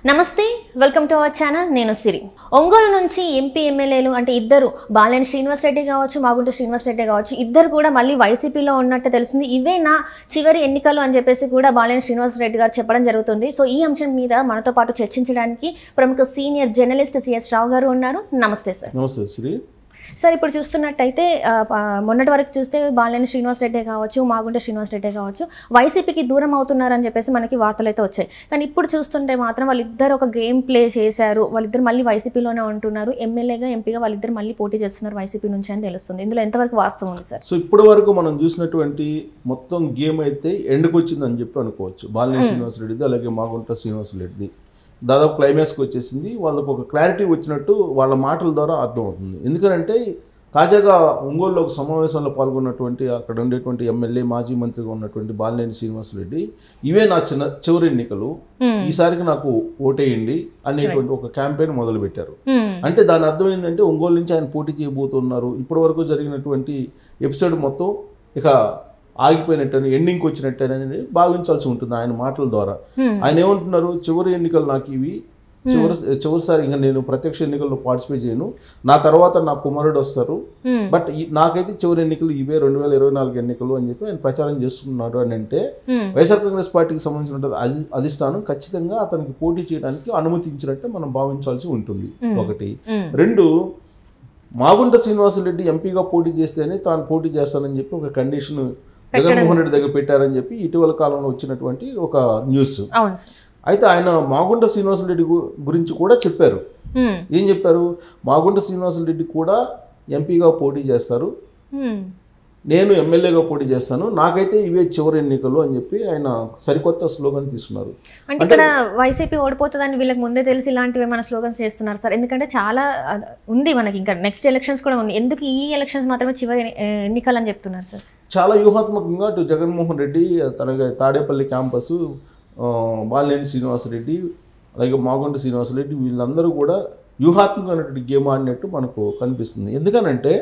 నమస్తే welcome to our channel నేను సిరి ఒంగోలు నుంచి ఎంపీ ఎమ్మెల్యేలు అంటే ఇద్దరు బాలినేని శ్రీనివాస్ రెడ్డి కావచ్చు మాగుంట శ్రీనివాస్ రెడ్డి కావచ్చు ఇద్దరు కూడా మళ్ళీ వైసీపీలో ఉన్నట్టు తెలిసింది ఇవే నా చివరి ఎన్నికలు అని చెప్పేసి కూడా బాలినేని శ్రీనివాస్ రెడ్డి గారు చెప్పడం జరుగుతుంది సో ఈ అంశం మీద మనతో పాటు చర్చించడానికి ప్రముఖ సీనియర్ జర్నలిస్ట్ సిఎస్ రావు గారు ఉన్నారు నమస్తే సార్ నమస్తే శ్రీ సార్ ఇప్పుడు చూస్తున్నట్టయితే మొన్నటి వరకు చూస్తే బాలినేని శ్రీనివాస్ రెడ్డి కావచ్చు మాగుంట శ్రీనివాస్ రెడ్డి కావచ్చు వైసీపీకి దూరం అవుతున్నారని చెప్పేసి మనకి వార్తలు అయితే వచ్చాయి కానీ ఇప్పుడు చూస్తుంటే మాత్రం వాళ్ళిద్దరు ఒక గేమ్ ప్లే చేశారు వాళ్ళిద్దరు మళ్ళీ వైసీపీలోనే ఉంటున్నారు ఎమ్మెల్యేగా ఎంపీగా వాళ్ళిద్దరు మళ్ళీ పోటీ చేస్తున్నారు వైసీపీ నుంచి అని తెలుస్తుంది ఇందులో ఎంతవరకు వాస్తవం ఉంది సార్ సో ఇప్పటి వరకు మనం చూసినటువంటి మొత్తం గేమ్ అయితే ఎండ్కి వచ్చిందని చెప్పి అనుకోవచ్చు బాలినేని శ్రీనివాస్ రెడ్డిది అలాగే మాగుంట శ్రీనివాస్ రెడ్డిది దాదాపు క్లైమాక్స్కి వచ్చేసింది వాళ్ళకు ఒక క్లారిటీ వచ్చినట్టు వాళ్ళ మాటల ద్వారా అర్థమవుతుంది ఎందుకంటే తాజాగా ఒంగోలులో ఒక సమావేశంలో పాల్గొన్నటువంటి అక్కడ ఉండేటువంటి ఎమ్మెల్యే మాజీ మంత్రిగా ఉన్నటువంటి బాలినేని శ్రీనివాస్ రెడ్డి ఇవే నా చివరి ఎన్నికలు ఈసారికి నాకు ఓటేయండి అనేటువంటి ఒక క్యాంపెయిన్ మొదలుపెట్టారు అంటే దాని అర్థం ఏంటంటే ఒంగోలు నుంచి ఆయన పోటీ చేయబోతున్నారు ఇప్పటి వరకు జరిగినటువంటి ఎపిసోడ్ మొత్తం ఇక ఆగిపోయినట్టని ఎండింగ్కి వచ్చినట్టని భావించాల్సి ఉంటుంది ఆయన మాటల ద్వారా ఆయన ఏమంటున్నారు చివరి ఎన్నికలు నాకు ఇవి చివరిసారి ఇంకా నేను ప్రత్యక్ష ఎన్నికల్లో పార్టిసిపేట్ చేయను నా తర్వాత నా కుమారుడు వస్తారు బట్ నాకైతే చివరి ఎన్నికలు ఇవే 2024 ఎన్నికలు అని చెప్పి ఆయన ప్రచారం చేస్తున్నారు అని అంటే వైఎస్ఆర్ కాంగ్రెస్ పార్టీకి సంబంధించిన అధిష్టానం ఖచ్చితంగా అతనికి పోటీ చేయడానికి అనుమతించినట్టే మనం భావించాల్సి ఉంటుంది ఒకటి రెండు మాగుంట శ్రీనివాసరెడ్డి ఎంపీగా పోటీ చేస్తేనే తాను పోటీ చేస్తానని చెప్పి ఒక కండిషన్ జగన్మోహన్ రెడ్డి దగ్గర పెట్టారని చెప్పి ఇటీవల కాలంలో వచ్చినటువంటి ఒక న్యూస్ అయితే ఆయన మాగుంట శ్రీనివాసరెడ్డి గురించి కూడా చెప్పారు ఏం చెప్పారు మాగుంట శ్రీనివాసరెడ్డి కూడా ఎంపీగా పోటీ చేస్తారు నేను ఎమ్మెల్యేగా పోటీ చేస్తాను నాకైతే ఇవే చివరి ఎన్నికలు అని చెప్పి ఆయన సరికొత్త స్లోగన్ తీసుకున్నారు అంటే ఇక్కడ వైసీపీ ఓడిపోతుందని వీళ్ళకి ముందే తెలిసి ఇలాంటివి మన స్లోగన్స్ చేస్తున్నారు సార్ ఎందుకంటే చాలా ఉంది మనకి ఇంకా నెక్స్ట్ ఎలక్షన్స్ కూడా ఉంది ఎందుకు ఈ ఎలక్షన్స్ మాత్రమే చివరి ఎన్నికలు అని చెప్తున్నారు సార్ చాలా వ్యూహాత్మకంగా అటు జగన్మోహన్ రెడ్డి అలాగే తాడేపల్లి క్యాంపస్ బాలినేని శ్రీనివాసరెడ్డి అలాగే మాగుంట శ్రీనివాసరెడ్డి వీళ్ళందరూ కూడా వ్యూహాత్మకమైనటువంటి గేమ్ ఆడినట్టు మనకు కనిపిస్తుంది ఎందుకనంటే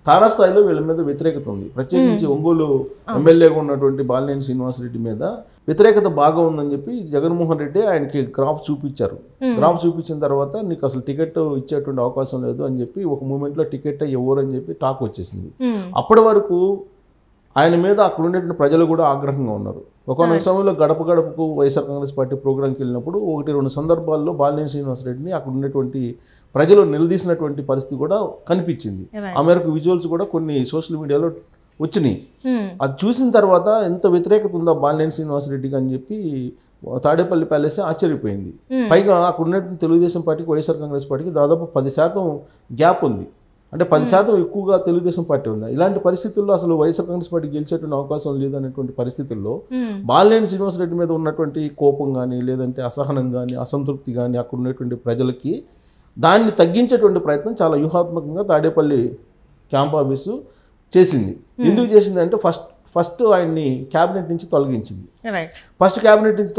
తారాస్థాయిలో వీళ్ళ మీద వ్యతిరేకత ఉంది ప్రత్యేకించి ఒంగోలు ఎమ్మెల్యేగా ఉన్నటువంటి బాలినేని శ్రీనివాసరెడ్డి మీద వ్యతిరేకత బాగా ఉందని చెప్పి జగన్మోహన్ రెడ్డి ఆయనకి గ్రాఫ్ చూపించారు గ్రాఫ్ చూపించిన తర్వాత నీకు అసలు టికెట్ ఇచ్చేటువంటి అవకాశం లేదు అని చెప్పి ఒక మూమెంట్లో టికెట్ ఇవ్వరు అని చెప్పి టాక్ వచ్చేసింది అప్పటి వరకు ఆయన మీద అక్కడ ఉండేటువంటి ప్రజలు కూడా ఆగ్రహంగా ఉన్నారు ఒకనొక సమయంలో గడప గడపకు వైఎస్ఆర్ కాంగ్రెస్ పార్టీ ప్రోగ్రాంకి వెళ్ళినప్పుడు 1-2 సందర్భాల్లో బాలినేని శ్రీనివాసరెడ్డిని అక్కడ ఉన్నటువంటి ప్రజలు నిలదీసినటువంటి పరిస్థితి కూడా కనిపించింది ఆ మేరకు విజువల్స్ కూడా కొన్ని సోషల్ మీడియాలో వచ్చినాయి అది చూసిన తర్వాత ఎంత వ్యతిరేకత ఉందా బాలినేని శ్రీనివాసరెడ్డికి అని చెప్పి తాడేపల్లి ప్యాలెస్ ఆశ్చర్యపోయింది పైగా అక్కడ ఉన్నటువంటి తెలుగుదేశం పార్టీకి వైఎస్ఆర్ కాంగ్రెస్ పార్టీకి దాదాపు 10% గ్యాప్ ఉంది అంటే 10% ఎక్కువగా తెలుగుదేశం పార్టీ ఉంది ఇలాంటి పరిస్థితుల్లో అసలు వైఎస్ఆర్ కాంగ్రెస్ పార్టీ గెలిచేటువంటి అవకాశం లేదనేటువంటి పరిస్థితుల్లో బాలినేని శ్రీనివాసరెడ్డి మీద ఉన్నటువంటి కోపం కానీ లేదంటే అసహనం కానీ అసంతృప్తి కానీ అక్కడ ఉన్నటువంటి ప్రజలకి దాన్ని తగ్గించేటువంటి ప్రయత్నం చాలా వ్యూహాత్మకంగా తాడేపల్లి క్యాంప్ ఆఫీసు చేసింది ఎందుకు చేసింది అంటే ఫస్ట్ ఆయన్ని క్యాబినెట్ నుంచి తొలగించింది ఫస్ట్ క్యాబినెట్ నుంచి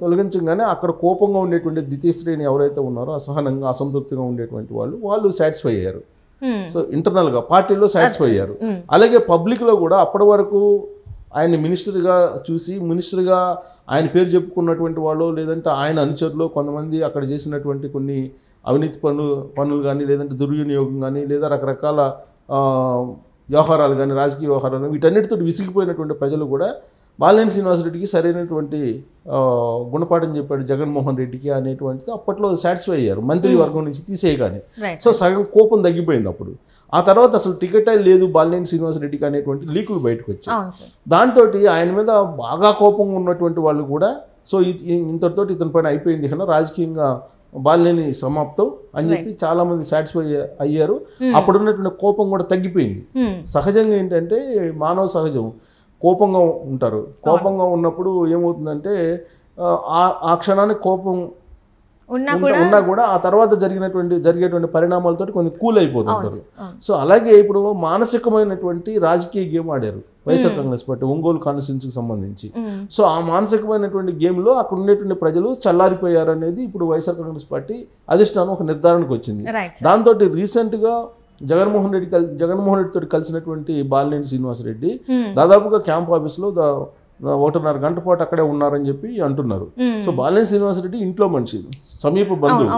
తొలగించగానే అక్కడ కోపంగా ఉండేటువంటి ద్వితీయ శ్రేణి ఎవరైతే ఉన్నారో అసహనంగా అసంతృప్తిగా ఉండేటువంటి వాళ్ళు సాటిస్ఫై అయ్యారు సో ఇంటర్నల్గా పార్టీలో సాటిస్ఫై అయ్యారు అలాగే పబ్లిక్లో కూడా అప్పటి వరకు ఆయన్ని మినిస్టర్గా చూసి మినిస్టర్గా ఆయన పేరు చెప్పుకున్నటువంటి వాళ్ళు లేదంటే ఆయన అనుచరులు కొంతమంది అక్కడ చేసినటువంటి కొన్ని అవినీతి పనులు కానీ లేదంటే దుర్వినియోగం కానీ లేదా రకరకాల వ్యవహారాలు కానీ రాజకీయ వ్యవహారాలు వీటన్నిటితో విసిగిపోయినటువంటి ప్రజలు కూడా బాలినేని శ్రీనివాసరెడ్డికి సరైనటువంటి గుణపాఠం చెప్పాడు జగన్మోహన్ రెడ్డికి అనేటువంటిది అప్పట్లో సాటిస్ఫై అయ్యారు మంత్రివర్గం నుంచి తీసేయగానే సో సగం కోపం తగ్గిపోయింది అప్పుడు ఆ తర్వాత అసలు టికెట్ లేదు బాలినేని శ్రీనివాసరెడ్డికి అనేటువంటి లీకులు బయటకు వచ్చాయి దాంతో ఆయన మీద బాగా కోపంగా ఉన్నటువంటి వాళ్ళు కూడా సో ఇంతటితో ఇతని పైన అయిపోయింది కన్నా రాజకీయంగా బాలినేని సమాప్తం అని చెప్పి చాలా మంది సాటిస్ఫై అయ్యారు అప్పుడున్నటువంటి కోపం కూడా తగ్గిపోయింది సహజంగా ఏంటంటే మానవ సహజం కోపంగా ఉంటారు కోపంగా ఉన్నప్పుడు ఏమవుతుందంటే ఆ క్షణానికి కోపం ఉన్నా కూడా ఆ తర్వాత జరిగేటువంటి పరిణామాలతో కొంచెం కూల్ అయిపోతుంటారు సో అలాగే ఇప్పుడు మానసికమైనటువంటి రాజకీయ గేమ్ ఆడారు వైఎస్ఆర్ కాంగ్రెస్ పార్టీ ఒంగోలు కాన్స్టిట్యున్సీకి సంబంధించి సో ఆ మానసికమైనటువంటి గేమ్లో అక్కడ ఉండేటువంటి ప్రజలు చల్లారిపోయారు అనేది ఇప్పుడు వైఎస్ఆర్ కాంగ్రెస్ పార్టీ అధిష్టానం ఒక నిర్ధారణకు వచ్చింది దాంతో రీసెంట్గా జగన్మోహన్ రెడ్డితో కలిసినటువంటి బాలినేని శ్రీనివాసరెడ్డి దాదాపుగా క్యాంప్ ఆఫీస్లో 1.5 గంట పాటు అక్కడే ఉన్నారని చెప్పి అంటున్నారు. సో బాలినేని శ్రీనివాసరెడ్డి ఇంట్లో మనిషి, సమీప బంధువు.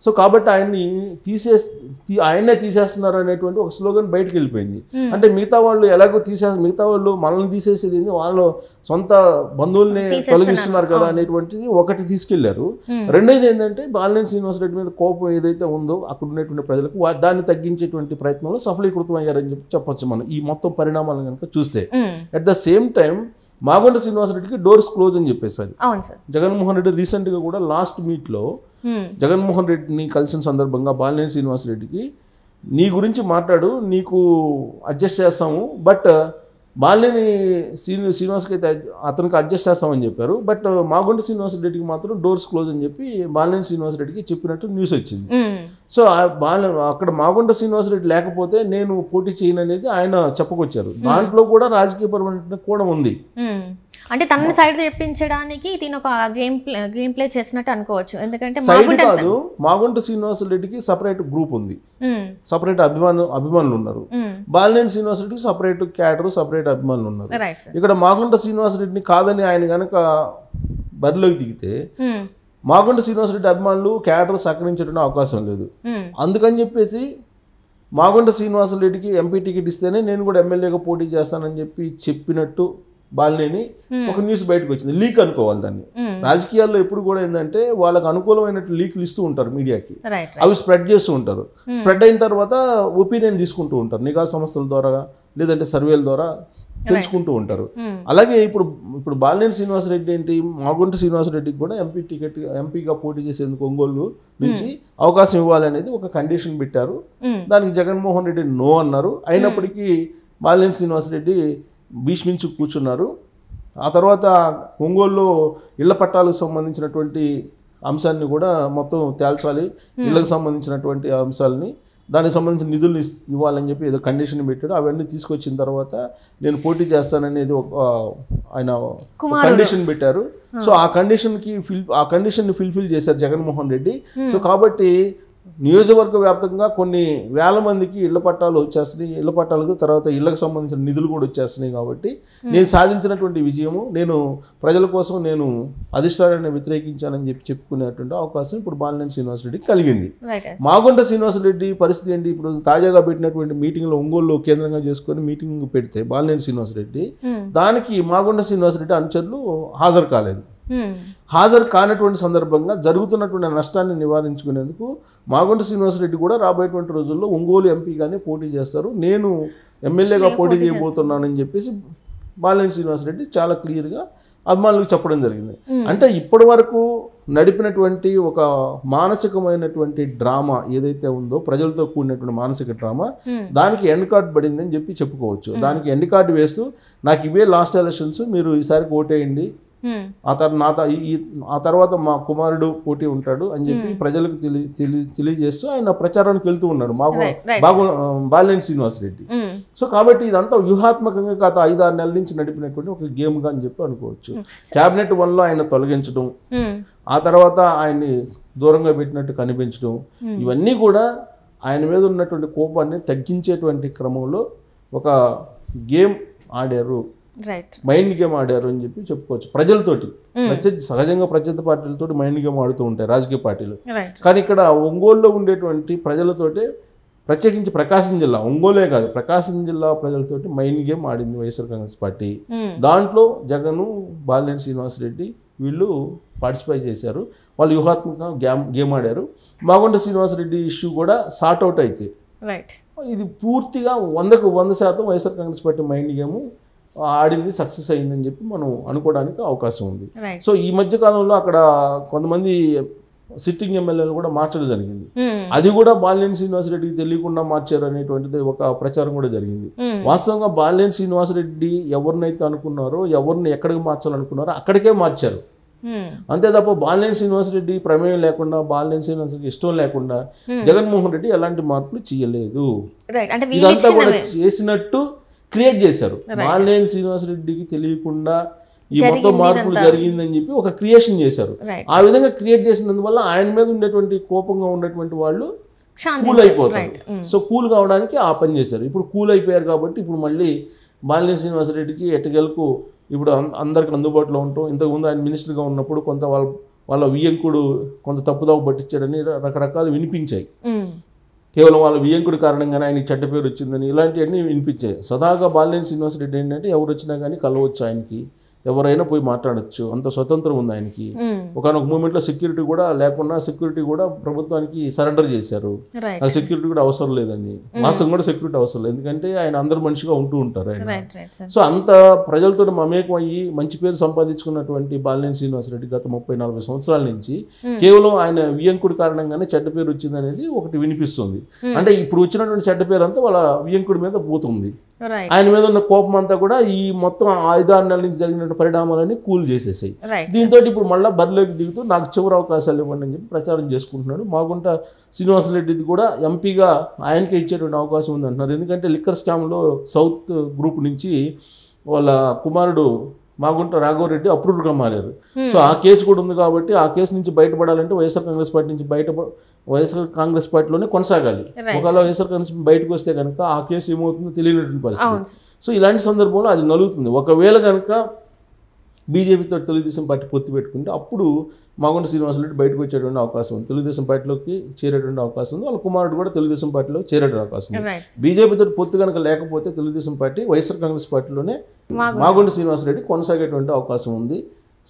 సో కాబట్టి ఆయన్నే తీసేస్తున్నారు అనేటువంటి ఒక స్లోగన్ బయటకు వెళ్ళిపోయింది. అంటే మిగతా వాళ్ళు ఎలాగో మిగతా వాళ్ళు మనల్ని తీసేసేది వాళ్ళ సొంత బంధువుల్ని తొలగిస్తున్నారు కదా అనేటువంటిది ఒకటి తీసుకెళ్లారు. రెండోది ఏంటంటే బాలినేని శ్రీనివాసరెడ్డి మీద కోపం ఏదైతే ఉందో అక్కడ ఉన్నటువంటి ప్రజలకు దాన్ని తగ్గించేటువంటి ప్రయత్నంలో సఫలీకృతం అయ్యారని చెప్పి చెప్పొచ్చు మనం ఈ మొత్తం పరిణామాలను కనుక చూస్తే. At the same time Magonda శ్రీనివాసరెడ్డికి డోర్స్ క్లోజ్ అని చెప్పేసారు జగన్మోహన్ రెడ్డి. రీసెంట్ గా కూడా లాస్ట్ మీట్ లో జగన్మోహన్ రెడ్డిని కలిసిన సందర్భంగా బాలినేని శ్రీనివాసరెడ్డికి నీ గురించి మాట్లాడు, నీకు అడ్జస్ట్ చేస్తాము, బట్ బాలినేని శ్రీనివాస్కి అయితే అతనికి అడ్జస్ట్ చేస్తామని చెప్పారు. బట్ మాగొండ శ్రీనివాసరెడ్డికి మాత్రం డోర్స్ క్లోజ్ అని చెప్పి బాలినేని శ్రీనివాసరెడ్డికి చెప్పినట్టు న్యూస్ వచ్చింది. సో అక్కడ మాగొండ శ్రీనివాసరెడ్డి లేకపోతే నేను పోటీ చేయను అనేది ఆయన చెప్పుకొచ్చారు. దాంట్లో కూడా రాజకీయపరమైన కోణం ఉంది. అంటే తనని సైడ్ చెప్పించడానికి దీని ఒక గేమ్ ప్లే చేసినట్టు అనుకోవచ్చు. ఎందుకంటే సైడ్ కాదు, మాగొండ శ్రీనివాసరెడ్డికి సపరేట్ గ్రూప్ ఉంది, సపరేట్ అభిమానులు ఉన్నారు. బాలినేని శ్రీనివాసరెడ్డికి సపరేట్ క్యాడర్, సపరేట్ అభిమానులు ఉన్నారు. ఇక్కడ మాగొండ శ్రీనివాసరెడ్డిని కాదని ఆయన గనక బరిలోకి దిగితే మాగొండ శ్రీనివాసరెడ్డి అభిమానులు క్యాడర్ సహకరించడానికి అవకాశం లేదు. అందుకని చెప్పేసి మాగొండ శ్రీనివాసరెడ్డికి ఎంపీ టికెట్ ఇస్తేనే నేను కూడా ఎమ్మెల్యేగా పోటీ చేస్తానని చెప్పినట్టు బాలినేని ఒక న్యూస్ బయటకు వచ్చింది. లీక్ అనుకోవాలి దాన్ని. రాజకీయాల్లో ఎప్పుడు కూడా ఏంటంటే వాళ్ళకి అనుకూలమైనట్లు లీక్లు ఇస్తూ ఉంటారు మీడియాకి, అవి స్ప్రెడ్ చేస్తూ ఉంటారు. స్ప్రెడ్ అయిన తర్వాత ఒపీనియన్ తీసుకుంటూ ఉంటారు, నిఘా సంస్థల ద్వారా లేదంటే సర్వేల ద్వారా తెలుసుకుంటూ ఉంటారు. అలాగే ఇప్పుడు బాలినేని శ్రీనివాసరెడ్డి ఏంటి, మాగొండ శ్రీనివాసరెడ్డికి కూడా ఎంపీగా పోటీ చేసేందుకు ఒంగోలు నుంచి అవకాశం ఇవ్వాలనేది ఒక కండిషన్ పెట్టారు. దానికి జగన్మోహన్ రెడ్డి నో అన్నారు. అయినప్పటికీ బాలినేని శ్రీనివాసరెడ్డి భీష్మించి కూర్చున్నారు. ఆ తర్వాత ఒంగోలులో ఇళ్ల పట్టాలకు సంబంధించినటువంటి అంశాన్ని కూడా మొత్తం తేల్చాలి, ఇళ్లకు సంబంధించినటువంటి అంశాలని, దానికి సంబంధించిన నిధులు ఇవ్వాలని చెప్పి ఏదో కండిషన్ పెట్టాడు. అవన్నీ తీసుకొచ్చిన తర్వాత నేను పోటీ చేస్తాననేది ఆయన కండిషన్ పెట్టారు. సో ఆ కండిషన్ని ఫుల్ఫిల్ చేశారు జగన్మోహన్ రెడ్డి. సో కాబట్టి నియోజకవర్గ వ్యాప్తంగా కొన్ని వేల మందికి ఇళ్ల పట్టాలు వచ్చేస్తున్నాయి, ఇళ్ల పట్టాలకు తర్వాత ఇళ్లకు సంబంధించిన నిధులు కూడా వచ్చేస్తున్నాయి. కాబట్టి నేను సాధించినటువంటి విజయము, నేను ప్రజల కోసం నేను అధిష్టానాన్ని వ్యతిరేకించానని చెప్పుకునేటువంటి అవకాశం ఇప్పుడు బాలినేని శ్రీనివాసరెడ్డికి కలిగింది. మాగొండ శ్రీనివాసరెడ్డి పరిస్థితి ఏంటి, ఇప్పుడు తాజాగా పెట్టినటువంటి మీటింగ్లో ఒంగోలు కేంద్రంగా చేసుకొని మీటింగ్ పెడితే బాలినేని శ్రీనివాసరెడ్డి, దానికి మాగొండ శ్రీనివాసరెడ్డి అనుచరులు హాజరు కాలేదు. హాజరు కానటువంటి సందర్భంగా జరుగుతున్నటువంటి నష్టాన్ని నివారించుకునేందుకు మాగొండ శ్రీనివాసరెడ్డి కూడా రాబోయేటువంటి రోజుల్లో ఒంగోలు ఎంపీగానే పోటీ చేస్తారు, నేను ఎమ్మెల్యేగా పోటీ చేయబోతున్నానని చెప్పేసి బాలినేని శ్రీనివాసరెడ్డి చాలా క్లియర్గా అభిమానులకు చెప్పడం జరిగింది. అంటే ఇప్పటి వరకు నడిపినటువంటి ఒక మానసికమైనటువంటి డ్రామా ఏదైతే ఉందో, ప్రజలతో కూడినటువంటి మానసిక డ్రామా, దానికి ఎండ్ కార్డ్ పడిందని చెప్పి చెప్పుకోవచ్చు. దానికి ఎండ్ కార్డు వేస్తూ నాకు ఇవే లాస్ట్ ఎలక్షన్స్, మీరు ఈసారికి ఓటేయండి, ఆ తర్వాత మా కుమారుడు పోటీ ఉంటాడు అని చెప్పి ప్రజలకు తెలియజేస్తూ ఆయన ప్రచారానికి వెళ్తూ ఉన్నాడు బాలినేని శ్రీనివాసరెడ్డి. సో కాబట్టి ఇదంతా వ్యూహాత్మకంగా గత 5-6 నెలల నుంచి నడిపినటువంటి ఒక గేమ్గా అని చెప్పి అనుకోవచ్చు. క్యాబినెట్ 1లో ఆయన తొలగించడం, ఆ తర్వాత ఆయన్ని దూరంగా పెట్టినట్టు కనిపించడం, ఇవన్నీ కూడా ఆయన మీద ఉన్నటువంటి కోపాన్ని తగ్గించేటువంటి క్రమంలో ఒక గేమ్ ఆడారు, మైండ్ గేమ్ ఆడారు అని చెప్పి చెప్పుకోవచ్చు. ప్రజలతోటి సహజంగా ప్రత్యర్థి పార్టీలతో మైండ్ గేమ్ ఆడుతూ ఉంటాయి రాజకీయ పార్టీలు, కానీ ఇక్కడ ఒంగోలులో ఉండేటువంటి ప్రజలతోటి, ప్రత్యేకించి ప్రకాశం జిల్లా, ఒంగోలే కాదు ప్రకాశం జిల్లా ప్రజలతోటి మైండ్ గేమ్ ఆడింది వైఎస్ఆర్ కాంగ్రెస్ పార్టీ. దాంట్లో జగను, బాలినేని శ్రీనివాసరెడ్డి వీళ్ళు పార్టిసిపేట్ చేశారు, వాళ్ళు వ్యూహాత్మకంగా గేమ్ ఆడారు. మాగొండ శ్రీనివాసరెడ్డి ఇష్యూ కూడా సార్ట్ అవుట్ అయితే ఇది పూర్తిగా 100% YSR Congress party mind game ఆడింది, సక్సెస్ అయిందని చెప్పి మనం అనుకోవడానికి అవకాశం ఉంది. సో ఈ మధ్య కాలంలో అక్కడ కొంతమంది సిట్టింగ్ ఎమ్మెల్యేలు కూడా మార్చడం జరిగింది. అది కూడా బాలినేని శ్రీనివాసరెడ్డికి తెలియకుండా మార్చారు అనేటువంటిది ఒక ప్రచారం కూడా జరిగింది. వాస్తవంగా బాలినేని శ్రీనివాసరెడ్డి ఎవరినైతే అనుకున్నారో, ఎవరిని ఎక్కడికి మార్చాలనుకున్నారో అక్కడికే మార్చారు. అంతే తప్ప బాలినేని శ్రీనివాసరెడ్డి ప్రమేయం లేకుండా, బాలినేని శ్రీనివాసరెడ్డి ఇష్టం లేకుండా జగన్మోహన్ రెడ్డి ఎలాంటి మార్పులు చేయలేదు. ఇదంతా కూడా చేసినట్టు క్రియేట్ చేశారు. బాలినేని శ్రీనివాసరెడ్డికి తెలియకుండా ఈ మొత్తం మార్పులు జరిగిందని చెప్పి ఒక క్రియేషన్ చేశారు. ఆ విధంగా క్రియేట్ చేసినందువల్ల ఆయన మీద ఉండేటువంటి కోపంగా ఉన్నటువంటి వాళ్ళు కూల్ అయిపోతారు. సో కూల్ కావడానికి ఆ పని చేశారు. ఇప్పుడు కూల్ అయిపోయారు కాబట్టి ఇప్పుడు మళ్ళీ బాలినేని శ్రీనివాసరెడ్డికి ఎట్టగెలకు ఇప్పుడు అందరికి అందుబాటులో ఉంటాం. ఇంతకుముందు ఆయన మినిస్టర్గా ఉన్నప్పుడు కొంత వాళ్ళ వియ్యంకుడు కొంత తప్పుదావ పట్టించాడని రకరకాలు వినిపించాయి. కేవలం వాళ్ళ వియ్యంకుడి కారణంగానే ఆయనకి చెడ్డ పేరు వచ్చిందని ఇలాంటివన్నీ వినిపించాయి. సదాగా బాలినేని శ్రీనివాసరెడ్డి ఏంటంటే ఎవరు వచ్చినా కానీ కలవచ్చు, ఆయనకి ఎవరైనా పోయి మాట్లాడచ్చు, అంత స్వతంత్రం ఉంది ఆయనకి. ఒకనొక మూమెంట్లో సెక్యూరిటీ కూడా లేకుండా సెక్యూరిటీ కూడా ప్రభుత్వానికి సరెండర్ చేశారు. ఆ సెక్యూరిటీ కూడా అవసరం లేదని, మాసం కూడా సెక్యూరిటీ అవసరం లేదు, ఎందుకంటే ఆయన అందరు మనిషిగా ఉంటూ ఉంటారు ఆయన. సో అంత ప్రజలతో మమేకం అయ్యి మంచి పేరు సంపాదించుకున్నటువంటి బాలినేని శ్రీనివాసరెడ్డి గత 30-40 సంవత్సరాల నుంచి కేవలం ఆయన వియ్యంకుడి కారణంగానే చెడ్డ పేరు వచ్చింది అనేది ఒకటి వినిపిస్తుంది. అంటే ఇప్పుడు వచ్చినటువంటి చెడ్డ పేరు అంతా వాళ్ళ వియ్యంకుడి మీద పోతుంది. ఆయన మీద ఉన్న కోపం అంతా కూడా ఈ మొత్తం 5-6 నెలల నుంచి జరిగిన పరిణామాలన్నీ కూల్ చేసేసాయి. దీంతో ఇప్పుడు మళ్ళీ బరిలోకి దిగుతూ నాకు చివరి అవకాశాలు ఇవ్వండి అని చెప్పి ప్రచారం చేసుకుంటున్నాడు. మాగుంట శ్రీనివాసరెడ్డిది కూడా ఎంపీగా ఆయనకే ఇచ్చేటువంటి అవకాశం ఉంది అంటున్నారు. ఎందుకంటే లిక్కర్ స్కామ్లో సౌత్ గ్రూప్ నుంచి వాళ్ళ కుమారుడు మాగుంట రాఘవరెడ్డి అప్రూవ్డ్గా మారారు. సో ఆ కేసు కూడా ఉంది కాబట్టి ఆ కేసు నుంచి బయటపడాలంటే వైఎస్ఆర్ కాంగ్రెస్ పార్టీ నుంచి వైఎస్ఆర్ కాంగ్రెస్ పార్టీలోనే కొనసాగాలి. ఒకవేళ వైఎస్ఆర్ కాంగ్రెస్ బయటకు వస్తే కనుక ఆ కేసు ఏమవుతుందో తెలియనటువంటి పరిస్థితి. సో ఇలాంటి సందర్భంలో అది నలుగుతుంది. ఒకవేళ కనుక బీజేపీతో తెలుగుదేశం పార్టీ పొత్తు పెట్టుకుంటే అప్పుడు మాగుంట శ్రీనివాసరెడ్డి బయటకు వచ్చేటువంటి అవకాశం ఉంది, తెలుగుదేశం పార్టీలోకి చేరేటువంటి అవకాశం ఉంది, వాళ్ళ కుమారుడు కూడా తెలుగుదేశం పార్టీలో చేరేటువంటి అవకాశం ఉంది. బీజేపీతో పొత్తు కనుక లేకపోతే తెలుగుదేశం పార్టీ వైఎస్ఆర్ కాంగ్రెస్ పార్టీలోనే మాగుంట శ్రీనివాసరెడ్డి కొనసాగేటువంటి అవకాశం ఉంది.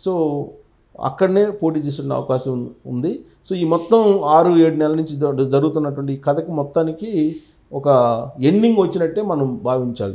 సో అక్కడనే పోటీ చేసే అవకాశం ఉంది. సో ఈ మొత్తం 6-7 నెలల నుంచి జరుగుతున్నటువంటి ఈ కథకి మొత్తానికి ఒక ఎండింగ్ వచ్చినట్టే మనం భావించాలి.